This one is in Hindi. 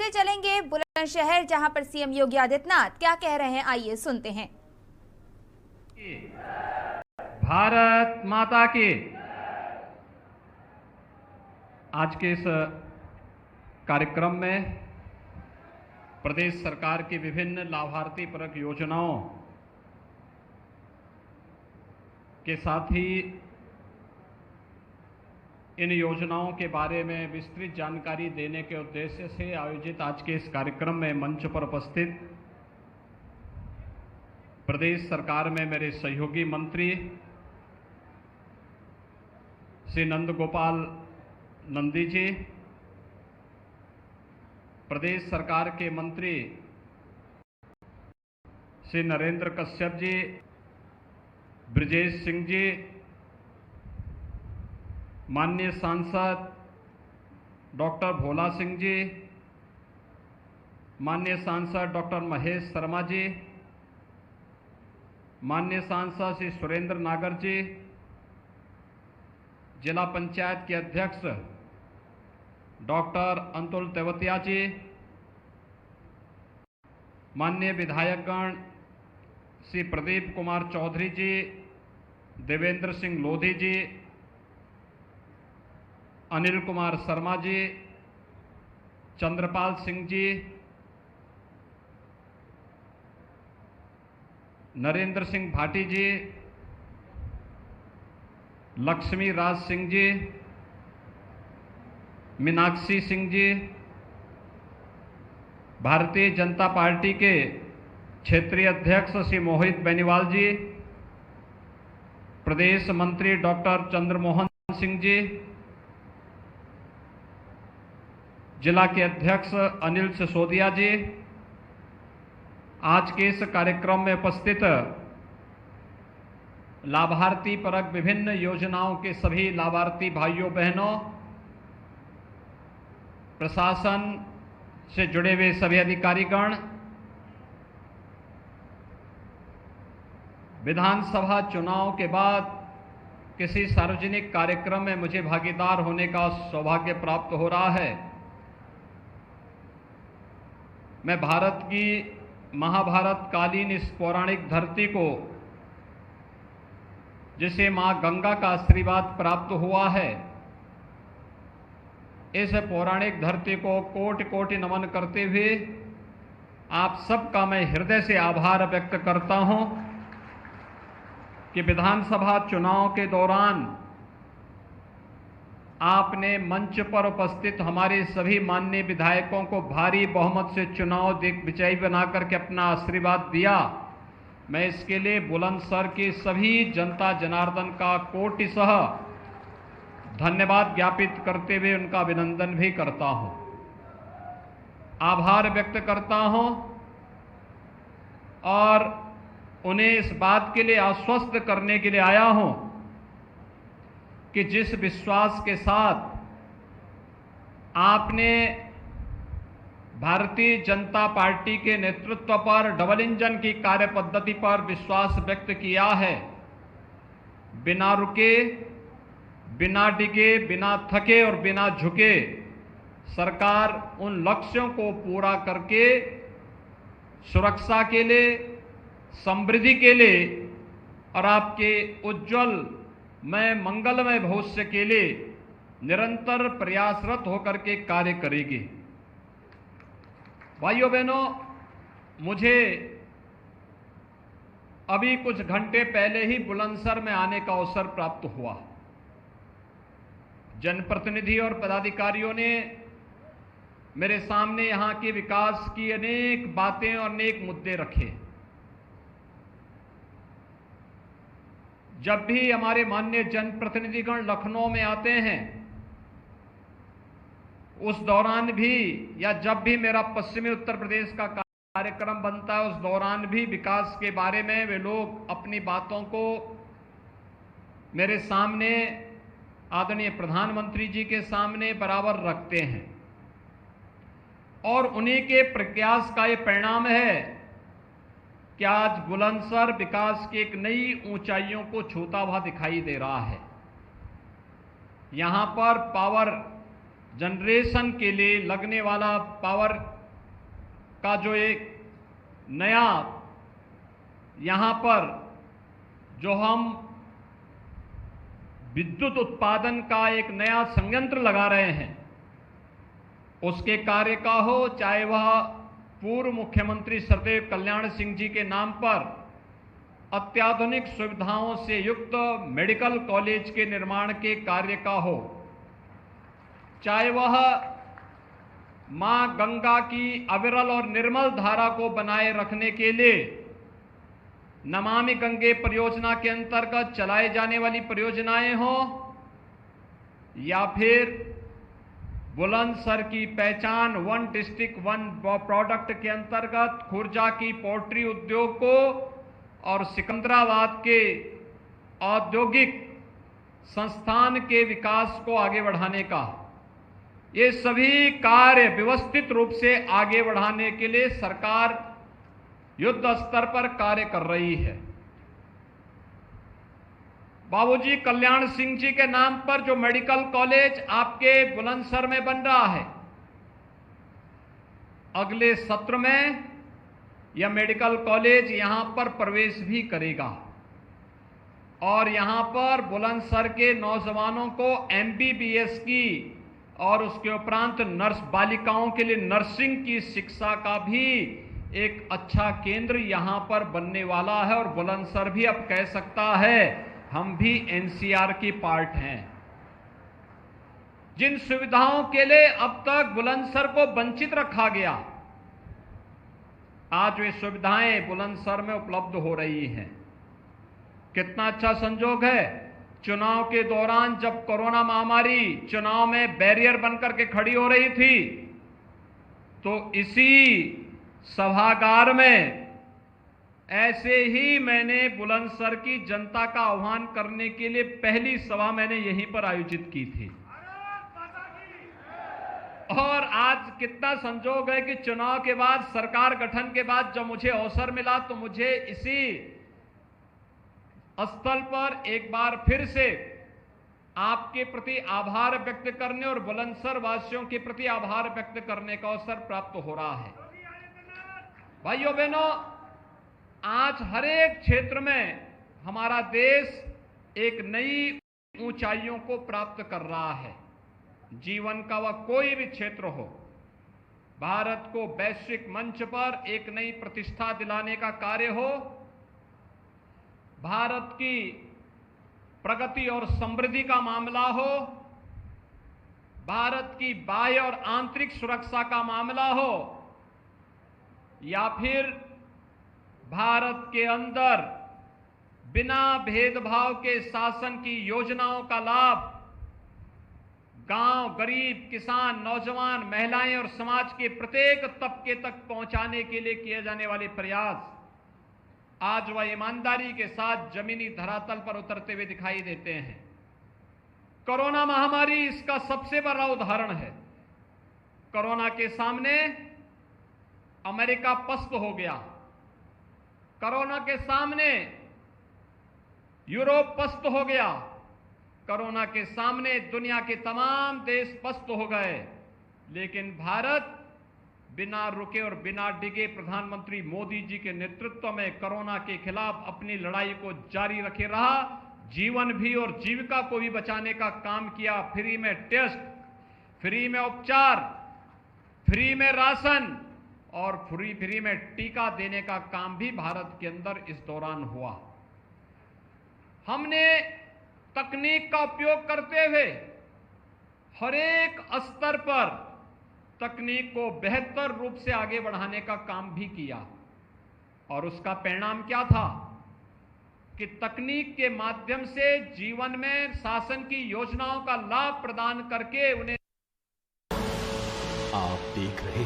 सीधे चलेंगे बुलंदशहर, जहां पर सीएम योगी आदित्यनाथ क्या कह रहे हैं, आइए सुनते हैं। भारत माता की। आज के इस कार्यक्रम में प्रदेश सरकार की विभिन्न लाभार्थी परक योजनाओं के साथ ही इन योजनाओं के बारे में विस्तृत जानकारी देने के उद्देश्य से आयोजित आज के इस कार्यक्रम में मंच पर उपस्थित प्रदेश सरकार में मेरे सहयोगी मंत्री श्री नंद गोपाल नंदी जी, प्रदेश सरकार के मंत्री श्री नरेंद्र कश्यप जी, ब्रजेश सिंह जी, माननीय सांसद डॉक्टर भोला सिंह जी, माननीय सांसद डॉक्टर महेश शर्मा जी, माननीय सांसद श्री सुरेंद्र नागर जी, जिला पंचायत के अध्यक्ष डॉक्टर अंतुल तेवतिया जी, माननीय विधायकगण श्री प्रदीप कुमार चौधरी जी, देवेंद्र सिंह लोधी जी, अनिल कुमार शर्मा जी, चंद्रपाल सिंह जी, नरेंद्र सिंह भाटी जी, लक्ष्मी राज सिंह जी, मीनाक्षी सिंह जी, भारतीय जनता पार्टी के क्षेत्रीय अध्यक्ष श्री मोहित बेनीवाल जी, प्रदेश मंत्री डॉक्टर चंद्रमोहन सिंह जी, जिला के अध्यक्ष अनिल सिसोदिया जी, आज के इस कार्यक्रम में उपस्थित लाभार्थी परक विभिन्न योजनाओं के सभी लाभार्थी भाइयों बहनों, प्रशासन से जुड़े हुए सभी अधिकारीगण, विधानसभा चुनाव के बाद किसी सार्वजनिक कार्यक्रम में मुझे भागीदार होने का सौभाग्य प्राप्त हो रहा है। मैं भारत की महाभारत कालीन इस पौराणिक धरती को, जिसे मां गंगा का आशीर्वाद प्राप्त हुआ है, इस पौराणिक धरती को कोटि कोटि नमन करते हुए आप सबका मैं हृदय से आभार व्यक्त करता हूं कि विधानसभा चुनाव के दौरान आपने मंच पर उपस्थित हमारे सभी माननीय विधायकों को भारी बहुमत से चुनाव विजयी बनाकर के अपना आशीर्वाद दिया। मैं इसके लिए बुलंदशहर की सभी जनता जनार्दन का कोटिशः धन्यवाद ज्ञापित करते हुए उनका अभिनंदन भी करता हूं, आभार व्यक्त करता हूं और उन्हें इस बात के लिए आश्वस्त करने के लिए आया हूं कि जिस विश्वास के साथ आपने भारतीय जनता पार्टी के नेतृत्व पर डबल इंजन की कार्य पद्धति पर विश्वास व्यक्त किया है, बिना रुके, बिना डिगे, बिना थके और बिना झुके सरकार उन लक्ष्यों को पूरा करके सुरक्षा के लिए, समृद्धि के लिए और आपके उज्जवल में मंगलमय भविष्य के लिए निरंतर प्रयासरत होकर के कार्य करेगी। भाइयों बहनों, मुझे अभी कुछ घंटे पहले ही बुलंदशहर में आने का अवसर प्राप्त हुआ। जनप्रतिनिधि और पदाधिकारियों ने मेरे सामने यहां के विकास की अनेक बातें और अनेक मुद्दे रखे। जब भी हमारे माननीय जनप्रतिनिधिगण लखनऊ में आते हैं, उस दौरान भी या जब भी मेरा पश्चिमी उत्तर प्रदेश का कार्यक्रम बनता है, उस दौरान भी विकास के बारे में वे लोग अपनी बातों को मेरे सामने, आदरणीय प्रधानमंत्री जी के सामने बराबर रखते हैं और उन्हीं के प्रयास का ये परिणाम है कि आज बुलंदशहर विकास की एक नई ऊंचाइयों को छूता हुआ दिखाई दे रहा है। यहां पर पावर जनरेशन के लिए लगने वाला पावर का जो एक नया यहाँ पर जो हम विद्युत उत्पादन का एक नया संयंत्र लगा रहे हैं, उसके कार्य का हो, चाहे वह पूर्व मुख्यमंत्री सदैव कल्याण सिंह जी के नाम पर अत्याधुनिक सुविधाओं से युक्त मेडिकल कॉलेज के निर्माण के कार्य का हो, चाहे वह मां गंगा की अविरल और निर्मल धारा को बनाए रखने के लिए नमामि गंगे परियोजना के अंतर्गत चलाए जाने वाली परियोजनाएं हो, या फिर बुलंदशहर की पहचान वन डिस्ट्रिक्ट वन प्रोडक्ट के अंतर्गत खुर्जा की पोल्ट्री उद्योग को और सिकंदराबाद के औद्योगिक संस्थान के विकास को आगे बढ़ाने का, ये सभी कार्य व्यवस्थित रूप से आगे बढ़ाने के लिए सरकार युद्ध स्तर पर कार्य कर रही है। बाबूजी कल्याण सिंह जी के नाम पर जो मेडिकल कॉलेज आपके बुलंदशहर में बन रहा है, अगले सत्र में यह मेडिकल कॉलेज यहां पर प्रवेश भी करेगा और यहां पर बुलंदशहर के नौजवानों को एमबीबीएस की और उसके उपरांत नर्स बालिकाओं के लिए नर्सिंग की शिक्षा का भी एक अच्छा केंद्र यहां पर बनने वाला है। और बुलंदशहर भी अब कह सकता है हम भी एनसीआर की पार्ट हैं। जिन सुविधाओं के लिए अब तक बुलंदशहर को वंचित रखा गया, आज वे सुविधाएं बुलंदशहर में उपलब्ध हो रही हैं। कितना अच्छा संजोग है, चुनाव के दौरान जब कोरोना महामारी चुनाव में बैरियर बनकर के खड़ी हो रही थी, तो इसी सभागार में ऐसे ही मैंने बुलंदशहर की जनता का आह्वान करने के लिए पहली सभा मैंने यहीं पर आयोजित की थी। और आज कितना संजोग है कि चुनाव के बाद, सरकार गठन के बाद जब मुझे अवसर मिला तो मुझे इसी स्थल पर एक बार फिर से आपके प्रति आभार व्यक्त करने और बुलंदशहर वासियों के प्रति आभार व्यक्त करने का अवसर प्राप्त हो रहा है। भाइयों बहनों, आज हर एक क्षेत्र में हमारा देश एक नई ऊंचाइयों को प्राप्त कर रहा है। जीवन का वह कोई भी क्षेत्र हो, भारत को वैश्विक मंच पर एक नई प्रतिष्ठा दिलाने का कार्य हो, भारत की प्रगति और समृद्धि का मामला हो, भारत की बाह्य और आंतरिक सुरक्षा का मामला हो, या फिर भारत के अंदर बिना भेदभाव के शासन की योजनाओं का लाभ गांव, गरीब, किसान, नौजवान, महिलाएं और समाज के प्रत्येक तबके तक पहुंचाने के लिए किए जाने वाले प्रयास आज वह ईमानदारी के साथ जमीनी धरातल पर उतरते हुए दिखाई देते हैं। कोरोना महामारी इसका सबसे बड़ा उदाहरण है। कोरोना के सामने अमेरिका पस्त हो गया, कोरोना के सामने यूरोप पस्त हो गया, कोरोना के सामने दुनिया के तमाम देश पस्त हो गए, लेकिन भारत बिना रुके और बिना डिगे प्रधानमंत्री मोदी जी के नेतृत्व में कोरोना के खिलाफ अपनी लड़ाई को जारी रखे रहा। जीवन भी और जीविका को भी बचाने का काम किया। फ्री में टेस्ट, फ्री में उपचार, फ्री में राशन और फ्री में टीका देने का काम भी भारत के अंदर इस दौरान हुआ। हमने तकनीक का उपयोग करते हुए हर एक स्तर पर तकनीक को बेहतर रूप से आगे बढ़ाने का काम भी किया। और उसका परिणाम क्या था कि तकनीक के माध्यम से जीवन में शासन की योजनाओं का लाभ प्रदान करके उन्हें आप देख रहे